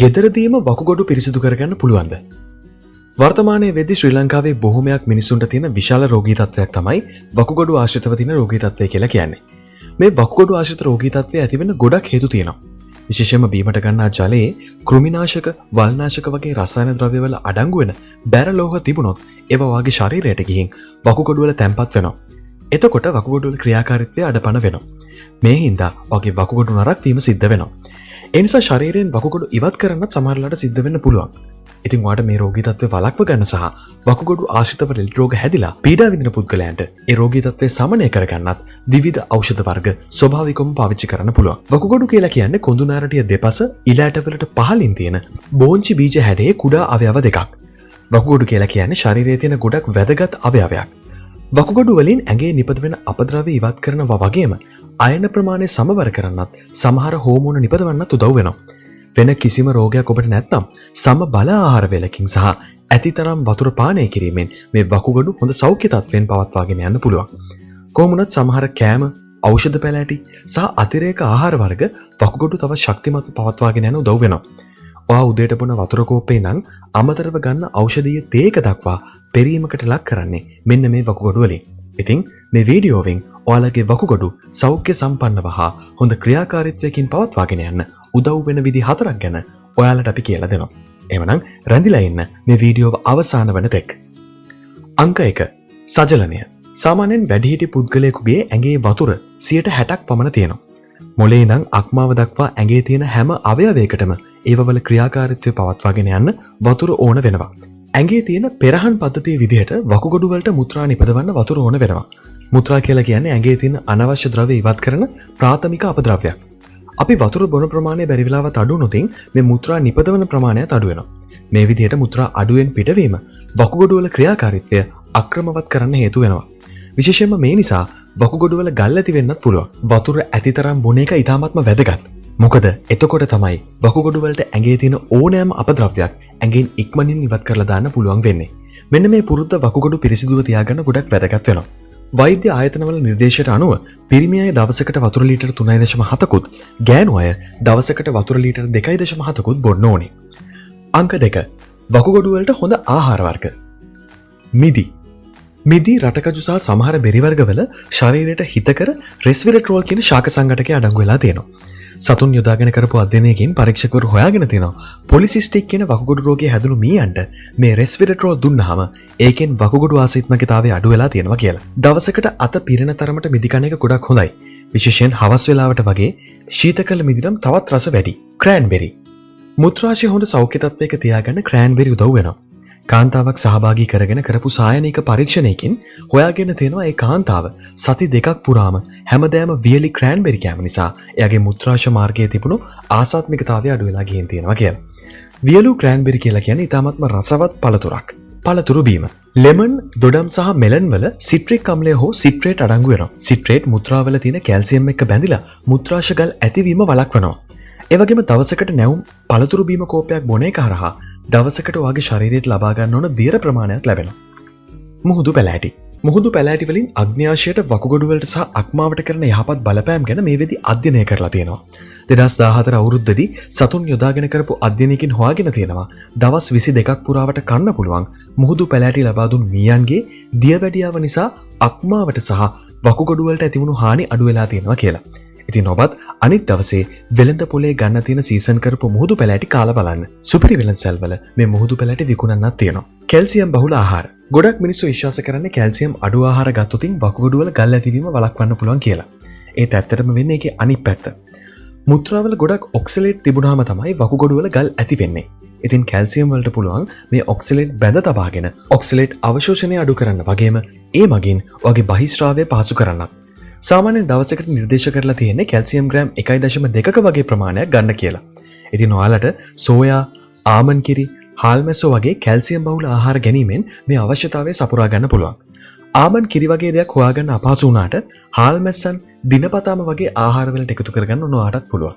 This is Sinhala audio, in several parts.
ගෙදරදීම වකුගඩු පිරිසිදු කරගන්න පුළුවන්ද? වර්තමානයේ වෙද්දී ශ්‍රී ලංකාවේ බොහෝමයක් මිනිසුන්ට තියෙන විශාල රෝගී තත්ත්වයක් තමයි වකුගඩු ආශ්‍රිතව තියෙන රෝගී තත්ත්වය කියලා කියන්නේ. මේ වකුගඩු ආශ්‍රිත රෝගී තත්ත්වය ඇති වෙන්න ගොඩක් හේතු තියෙනවා. විශේෂයෙන්ම බීමට ගන්නා ජලයේ කෘමිනාශක, වල්නාශක වගේ රසායන ද්‍රව්‍යවල අඩංගු වෙන බැර ලෝහ තිබුණොත් ඒවා වාගේ ශරීරයට ගිහින් වකුගඩු වල තැම්පත් වෙනවා. එතකොට වකුගඩු වල ක්‍රියාකාරීත්වය අඩපණ වෙනවා. මේ හින්දා වගේ වකුගඩු නරක් වීම සිද්ධ වෙනවා. ඒ නිසා ශරීරයෙන් වකුගඩු ඉවත් කරන්නත් සමහරලාට සිද්ධ වෙන්න පුළුවන්. ඉතින් ඔයාලට මේ රෝගී තත්ත්වය වළක්ව ගන්න සහ වකුගඩු ආශ්‍රිතව ලෙඩ රෝග හැදිලා පීඩා විඳින පුද්ගලයන්ට ඒ රෝගී තත්ත්වය සමනය කරගන්නත් විවිධ ඖෂධ වර්ග ස්වභාවිකවම පාවිච්චි කරන්න පුළුවන්. වකුගඩු කියලා කියන්නේ කොඳු නාරටිය දෙපස ඉල ඇටවලට පහළින් තියෙන බෝංචි බීජ හැඩයේ කුඩා අවයව දෙකක්. වකුගඩු කියලා කියන්නේ ශරීරයේ තියෙන ගොඩක් වැදගත් අවයවයක්. වකුගඩු වලින් ඇඟේ නිපද වෙන අපද්‍රව්‍ය ඉවත් කරනවා වගේම අයන ප්‍රමාණය සමබර කරන්නත් සමහර හෝමෝන නිපදවන්නත් උදව් වෙනවා. වෙන කිසිම රෝගයක් ඔබට නැත්නම් සමබල ආහාර වේලකින් සහ ඇතිතරම් වතුර පානය කිරීමෙන් මේ වකුගඩු හොඳ සෞඛ්‍ය තත්ත්වයෙන් පවත්වාගෙන යන්න පුළුවන්. කොහොමුණත් සමහර කෑම, ඖෂධ පැලෑටි සහ අතිරේක ආහාර වර්ග වකුගඩු තව ශක්තිමත්ව පවත්වාගෙන යන්න උදව් වෙනවා. ඔයා උදේට බොන වතුර කෝප්පේ නම් අමතරව ගන්න ඖෂධීය තේක දක්වා පෙරීමකට ලක් කරන්නේ මෙන්න මේ වකුගඩු වලින්. ඉතින් මේ වීඩියෝවෙන් ඔයාලගේ වකුගඩු සෞඛ්‍ය සම්පන්නව හා හොඳ ක්‍රියාකාරීත්වයකින් පවත්වාගෙන යන්න උදව් වෙන විදි 4ක් ගැන ඔයාලට අපි කියලා දෙනවා. එහෙමනම් රැඳිලා ඉන්න මේ වීඩියෝව අවසාන වන තෙක්. අංක 1. සජලනය. සාමාන්‍යයෙන් වැඩිහිටි පුද්ගලයෙකුගේ ඇඟේ වතුර 60%ක් පමණ තියෙනවා. මොළේ ඉඳන් අක්මාව දක්වා ඇඟේ තියෙන හැම අවයවයකටම ඒවවල ක්‍රියාකාරීත්වය පවත්වාගෙන යන්න වතුර ඕන වෙනවා. ඇඟේ තියෙන පෙරහන් පද්ධතිය විදිහට වකුගඩු වලට මුත්‍රා නිපදවන්න වතුර ඕන වෙනවා. මුත්‍රා කියලා කියන්නේ ඇඟේ තියෙන අනවශ්‍ය ද්‍රව්‍ය ඉවත් කරන ප්‍රාථමික අපද්‍රව්‍යයක්. අපි වතුර බොන ප්‍රමාණය බැරි වෙලාවත් අඩු වුණොත් මේ මුත්‍රා නිපදවන ප්‍රමාණයත් අඩු වෙනවා. මේ විදිහට මුත්‍රා අඩුවෙන් පිටවීම වකුගඩු වල ක්‍රියාකාරීත්වය අක්‍රමවත් කරන්න හේතු වෙනවා. විශේෂයෙන්ම මේ නිසා වකුගඩු වල ගල් ඇති වෙන්නත් පුළුවන්. වතුර ඇතිතරම් බොන එක ඉතාමත්ම වැදගත්. මොකද එතකොට තමයි වකුගඩු වලට ඇඟේ තියෙන ඕනෑම අපද්‍රව්‍යයක් ඇඟෙන් ඉක්මනින් ඉවත් කරලා දාන්න පුළුවන් වෙන්නේ. මෙන්න මේ පුරුද්ද වකුගඩු පිරිසිදුව තියාගන්න ගොඩක් වැදගත් වෙනවා. වෛද්‍ය ආයතනවල නිර්දේශයට අනුව පිරිමි අය දවසකට වතුර ලීටර 3.7කුත් ගෑනු අය දවසකට වතුර ලීටර 2.7කුත් බොන්න ඕනේ. අංක 2. වකුගඩු වලට හොඳ ආහාර වර්ග. මිදි. මිදි රටකජු සහ සමහර බෙරි වර්ගවල ශරීරයට හිතකර රෙස්විරට්‍රෝල් කියන ශාක සංඝටකය අඩංගු වෙලා තියෙනවා. සතුන් යොදාගෙන කරපු අධ්‍යයනයකින් පරීක්ෂකවරු හොයාගෙන තියෙනවා පොලිසිස්ටික් කියන වකුගඩු රෝගයේ හැදුණු මීයන්ට මේ රෙස්විරට්‍රෝල් දුන්නාම ඒකෙන් වකුගඩු ආසීත්මකතාවය අඩු වෙලා තියෙනවා කියලා. දවසකට අත පිරෙන තරමට මිදි කන එක ගොඩක් හොඳයි. විශේෂයෙන් හවස් වෙලාවට වගේ ශීතකල මිදි නම් තවත් රස වැඩි. ක්‍රෑන්බෙරි. මුත්‍රාශය හොඳ සෞඛ්‍ය තත්ත්වයක තියාගන්න ක්‍රෑන්බෙරි උදව් වෙනවා. කාන්තාවක් සහභාගී කරගෙන කරපු සායනික පරීක්ෂණයකින් හොයාගෙන තියෙනවා ඒ කාන්තාව සති 2ක් පුරාම හැමදාම වියලි ක්‍රෑන්බෙරි කෑම නිසා එයාගේ මුත්‍රාශය මාර්ගයේ තිබුණු ආසාත්මිකතාවය අඩු වෙලා ගිහින් තියෙනවා කියලා. වියලු ක්‍රෑන්බෙරි කියලා කියන්නේ ඉතාමත්ම රසවත් පළතුරක්. පළතුරු බීම. ලෙමන්, දොඩම් සහ මෙලන් වල සිට්‍රික් අම්ලය හෝ සිට්‍රේට් අඩංගු වෙනවා. සිට්‍රේට් මුත්‍රාවල තියෙන කැල්සියම් එක්ක බැඳිලා මුත්‍රාශය ගල් ඇතිවීම වළක්වනවා. ඒ වගේම දවසකට නැවුම් පළතුරු බීම කෝපයක් බොන එක හරහා දවසකට ඔයාගේ ශරීරයට ලබා ගන්න ඕන දියර ප්‍රමාණයක් ලැබෙනවා. මුහුදු පැලෑටි. මුහුදු පැලෑටි වලින් අග්න්‍යාශයට වකුගඩු වලට සහ අක්මාවට කරන යහපත් බලපෑම් ගැන මේ වෙදි අධ්‍යයනය කරලා තියෙනවා. 2014 අවුරුද්දේදී සතුන් යොදාගෙන කරපු අධ්‍යයනයකින් හොයාගෙන තියෙනවා දවස් 22ක් පුරාවට කන්න පුළුවන් මුහුදු පැලෑටි ලබා දුන් මීයන්ගේ දියවැඩියාව නිසා අක්මාවට සහ වකුගඩු වලට ඇතිවුණු හානි අඩු වෙලා තියෙනවා කියලා. ඉතින් ඔබත් අනිත් දවසේ වෙළඳ පොලේ ගන්න තියෙන සීසන් කරපු මුහුදු පැලෑටි කාලා බලන්න. සුපිරි වෙළඳසැල් වල මේ මුහුදු පැලෑටි විකුණන්නත් තියෙනවා. කැල්සියම් බහුල ආහාර. ගොඩක් මිනිස්සු විශ්වාස කරන්නේ කැල්සියම් අඩු ආහාර ගත්තොතින් වකුගඩු වල ගල් ඇතිවීම වළක්වන්න පුළුවන් කියලා. ඒත් ඇත්තටම වෙන්නේ ඒකේ අනිත් පැත්ත. මුත්‍රාවල ගොඩක් ඔක්සලේට් තිබුණාම තමයි වකුගඩු වල ගල් ඇති වෙන්නේ. ඉතින් කැල්සියම් වලට පුළුවන් මේ ඔක්සලේට් බැඳ තබාගෙන ඔක්සලේට් අවශෝෂණය අඩු කරන්න වගේම ඒ මගින් ඔයාගේ බහිස්රාවය පහසු කරන්නත්. සාමාන්‍යයෙන් දවසකට නිර්දේශ කරලා තියෙන්නේ කැල්සියම් ග්‍රෑම් 1.2ක වගේ ප්‍රමාණයක් ගන්න කියලා. ඉතින් ඔයාලට සෝයා, ආමන්ඩ් කිරි, හාල් මැස්සෝ වගේ කැල්සියම් බහුල ආහාර ගැනීමෙන් මේ අවශ්‍යතාවය සපුරා ගන්න පුළුවන්. ආමන්ඩ් කිරි වගේ දෙයක් හොයාගන්න අපහසු වුණාට හාල් මැස්සන් දිනපතාම වගේ ආහාර වලට එකතු කරගන්න ඔයාලටත් පුළුවන්.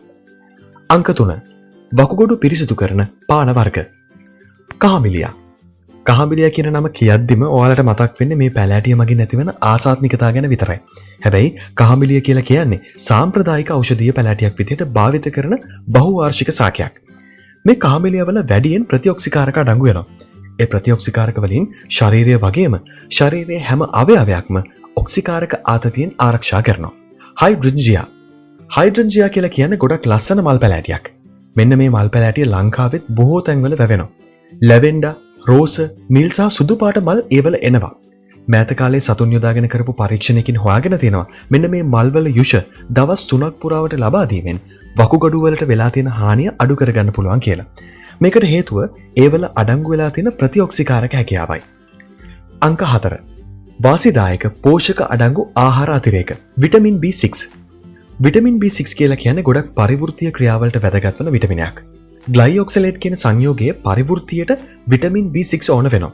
අංක 3. වකුගඩු පිරිසිදු කරන පාන වර්ග. කහමිලියා. කහමිලියා කියන නම කියද්දිම ඔයාලට මතක් වෙන්නේ මේ පැලෑටිය මගින් ඇතිවන ආසාත්මිකතාව ගැන විතරයි. හැබැයි කහමිලිය කියලා කියන්නේ සාම්ප්‍රදායික ඖෂධීය පැලෑටියක් විදිහට භාවිත කරන බහුවාර්ෂික ශාකයක්. මේ කාමෙලියවල වැඩියෙන් ප්‍රතිඔක්සිකාරක අඩංගු වෙනවා. ඒ ප්‍රතිඔක්සිකාරක වලින් ශරීරය වගේම ශරීරයේ හැම අවයවයක්ම ඔක්සිකාරක ආතතියෙන් ආරක්ෂා කරනවා. හයිඩ්‍රන්ජියා කියලා කියන්නේ ගොඩක් ලස්සන මල් පැලෑටියක්. මෙන්න මේ මල් පැලෑටිය ලංකාවෙත් බොහෝ තැන්වල වැවෙනවා. ලැවෙන්ඩා, රෝස, නිල් සහ සුදු පාට මල් ඒවල එනවා. මෑත කාලේ සතුන් යොදාගෙන කරපු පරීක්ෂණයකින් හොයාගෙන තියෙනවා මෙන්න මේ මල්වල යුෂ දවස් 3ක් පුරාවට ලබා දීමෙන් වකුගඩු වලට වෙලා තියෙන හානිය අඩු කරගන්න පුළුවන් කියලා. මේකට හේතුව ඒවල අඩංගු වෙලා තියෙන ප්‍රතිඔක්සිකාරක හැකියාවයි. අංක 4. වාසිදායක පෝෂක අඩංගු ආහාර අතිරේක විටමින් B6. විටමින් B6 කියලා කියන්නේ ගොඩක් පරිවෘත්තීය ක්‍රියාවලට වැදගත් වෙන විටමිනයක්. ග්ලයිඔක්සලේට් කියන සංයෝගයේ පරිවෘත්තියට විටමින් B6 ඕන වෙනවා.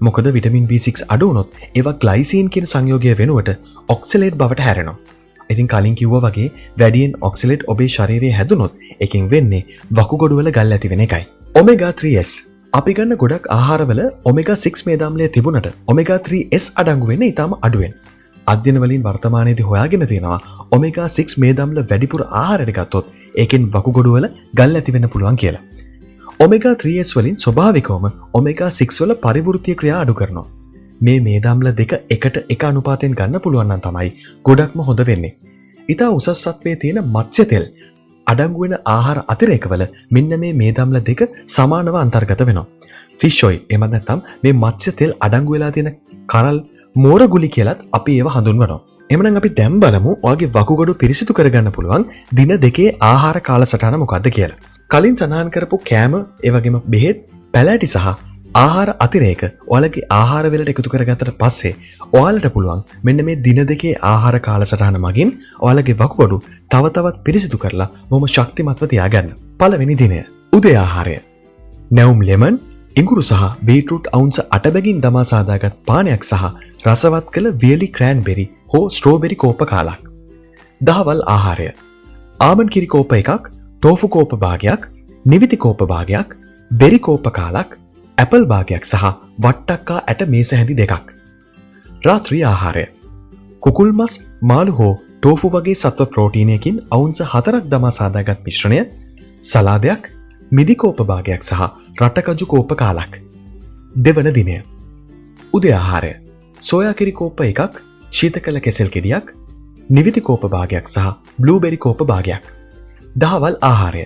මොකද විටමින් B6 අඩු වුණොත් ඒවා ග්ලයිසීන් කියන සංයෝගය වෙනුවට ඔක්සලේට් බවට හැරෙනවා. ඉතින් කලින් කිව්වා වගේ වැඩියෙන් ඔක්සලේට් ඔබේ ශරීරයේ හැදුනොත් එකෙන් වෙන්නේ වකුගඩු වල ගල් ඇති වෙන එකයි. ඔමෙගා 3S අපි ගන්න ගොඩක් ආහාරවල ඔමෙගා 6 මේදාම්ලය තිබුණට ඔමෙගා 3S අඩංගු වෙන්නේ ඊටම අඩුවෙන්. අධ්‍යයන වලින් වර්තමානයේදී හොයාගෙන තියෙනවා ඔමෙගා 6 මේදාම්ල වැඩිපුර ආහාරයට ගත්තොත් ඒකෙන් වකුගඩු වල ගල් ඇති වෙන්න පුළුවන් කියලා. ඔමෙගා 3S වලින් ස්වභාවිකවම ඔමෙගා 6 වල පරිවෘත්තීය ක්‍රියා අඩු කරනවා. මේ මේදාම්ල දෙක එකට එක අනුපාතයෙන් ගන්න පුළුවන් නම් තමයි ගොඩක්ම හොඳ වෙන්නේ. ඊට උසස් සත්වයේ තියෙන මත්ස්‍ය තෙල් අඩංගු වෙන ආහාර අතිරේකවල මෙන්න මේ මේදාම්ල දෙක සමානව අන්තර්ගත වෙනවා. ෆිෂ් ඔයිල් එහෙම නැත්නම් මේ මත්ස්‍ය තෙල් අඩංගු වෙලා තියෙන කරල් මෝර ගුලි කියලාත් අපි ඒව හඳුන්වනවා. එහෙනම් අපි දැන් බලමු ඔයාගේ වකුගඩු පිරිසිදු කරගන්න පුළුවන් දින දෙකේ ආහාර කාලසටහන මොකක්ද කියලා. කලින් සඳහන් කරපු කෑම, ඒ වගේම බෙහෙත්, පැලෑටි සහ ආහාර අතිරේක ඔයාලගේ ආහාර වලට එකතු කරගත්තට පස්සේ ඔයාලට පුළුවන් මෙන්න මේ දින දෙකේ ආහාර කාලසටහන මගින් ඔයාලගේ වකුගඩු තව තවත් පිරිසිදු කරලා බොහොම ශක්තිමත්ව තියාගන්න. පළවෙනි දිනය උදේ ආහාරය. නැවුම් ලෙමන්, ඉඟුරු සහ බීට්‍රූට් අවුන්ස 8 බැගින් දමා සාදාගත් පානයක් සහ රසවත් කළ වියලි ක්‍රෑන්බෙරි හෝ ස්ට්‍රෝබෙරි කෝප කාලක්. දහවල් ආහාරය. ආමන්ඩ් කිරි කෝප එකක්, ටෝෆු කෝප භාගයක්, නිවිති කෝප භාගයක්, බෙරි කෝප කාලක්, ඇපල් භාගයක් සහ වට්ටක්කා ඇට මේස හැඳි දෙකක්. රාත්‍රී ආහාරය. කුකුල් මස්, මාළු හෝ ටෝෆු වගේ සත්ව ප්‍රෝටීනයකින් අවුන්ස 4ක් දමා සාදාගත් මිශ්‍රණය, සලාදයක්, මිදි කෝප භාගයක් සහ රටකජු කෝප කාලක්. දෙවන දිනය. උදේ ආහාරය. සෝයා කිරි කෝප එකක්, ශීතකල කෙසෙල් ගෙඩියක්, නිවිති කෝප භාගයක් සහ බ්ලූබෙරි කෝප භාගයක්. දහවල් ආහාරය.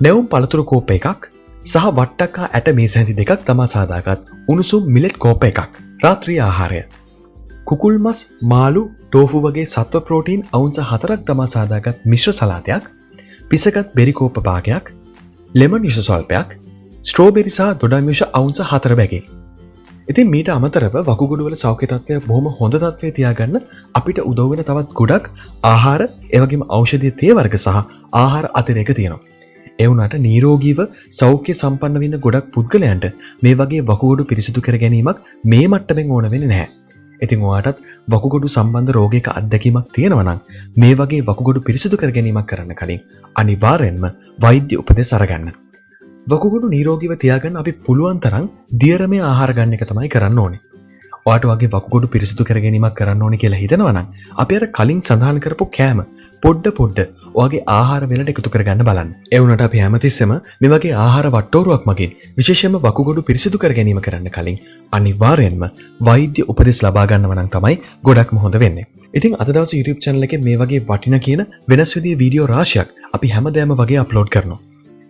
නැවුම් පළතුරු කෝප එකක් සහ වට්ටක්කා ඇට මේස හැඳි දෙකක් තමා සාදාගත් උණුසුම් මිලට් කෝප එකක්. රාත්‍රී ආහාරය. කුකුල් මස්, මාළු, ටෝෆු වගේ සත්ව ප්‍රෝටීන් අවුන්ස 4ක් තමා සාදාගත් මිශ්‍ර සලාදයක්, පිසගත් බෙරි කෝප භාගයක්, ලෙමන් යුෂ ස්වල්පයක්, ස්ට්‍රෝබෙරි සහ දොඩම් යුෂ අවුන්ස 4 බැගින්. ඉතින් මීට අමතරව වකුගඩු වල සෞඛ්‍ය තත්ත්වය බොහොම හොඳ තත්ත්වයේ තියාගන්න අපිට උදව් වෙන තවත් ගොඩක් ආහාර, ඒ වගේම ඖෂධීය තේ වර්ග සහ ආහාර අතිරේක තියෙනවා. ඒ වුණාට නිරෝගීව සෞඛ්‍ය සම්පන්න වෙන්න ගොඩක් පුද්ගලයන්ට මේ වගේ වකුගඩු පිරිසිදු කර ගැනීමක් මේ මට්ටමින් ඕන වෙන්නේ නැහැ. ඉතින් ඔයාටත් වකුගඩු සම්බන්ධ රෝගයක අත්දැකීමක් තියෙනවා නම් මේ වගේ වකුගඩු පිරිසිදු කර ගැනීමක් කරන්න කලින් අනිවාර්යෙන්ම වෛද්‍ය උපදෙස් අරගන්න. වකුගඩු නිරෝගීව තියාගන්න අපි පුළුවන් තරම් දියරමේ ආහාර ගන්න එක තමයි කරන්න ඕනේ. ඔයාට වගේ වකුගඩු පිරිසිදු කර ගැනීමක් කරන්න ඕනේ කියලා හිතනවා නම් අපි අර කලින් සඳහන් කරපු කෑම පොඩ ඔයාගේ ආහාර වලට එකතු කරගන්න බලන්න. ඒ වුණාට අපි හැමතිස්සෙම මේ වගේ ආහාර වට්ටෝරුවක් මගින් විශේෂයෙන්ම වකුගඩු පිරිසිදු කර ගැනීම කරන්න කලින් අනිවාර්යෙන්ම වෛද්‍ය උපදෙස් ලබා ගන්නව නම් තමයි ගොඩක්ම හොඳ වෙන්නේ. ඉතින් අද දවසේ YouTube channel එකේ මේ වගේ වටිනා කියන වෙනස් විදිහේ වීඩියෝ රාශියක් අපි හැමදාම වගේ අප්ලෝඩ් කරනවා.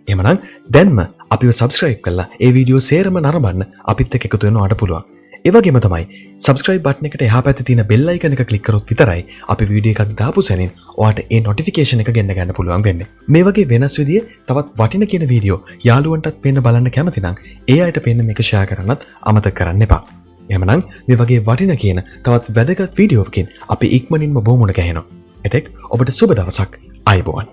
එහෙමනම් දැන්ම අපිව subscribe කරලා ඒ වීඩියෝ සේරම නරඹන්න අපිත් එක්ක එකතු වෙන්න ඔයාලට පුළුවන්. ඒ වගේම තමයි subscribe button එකට එහා පැත්තේ තියෙන bell icon එක click කරොත් විතරයි අපි වීඩියෝ එකක් දාපු සැනින් ඔයාට ඒ notification එක ගෙන්න ගන්න පුළුවන් වෙන්නේ. මේ වගේ වෙනස් විදිහේ තවත් වටිනා කියන වීඩියෝ යාළුවන්ටත් පෙන්න බලන්න කැමති නම් ඒ අයට පෙන්න මේක share කරන්නත් අමතක කරන්න එපා. එහෙමනම් මේ වගේ වටිනා කියන තවත් වැදගත් වීඩියෝවකින් අපි ඉක්මනින්ම බොමුණ ගැහෙනවා. එතෙක් ඔබට සුබ දවසක්. ආයුබෝවන්.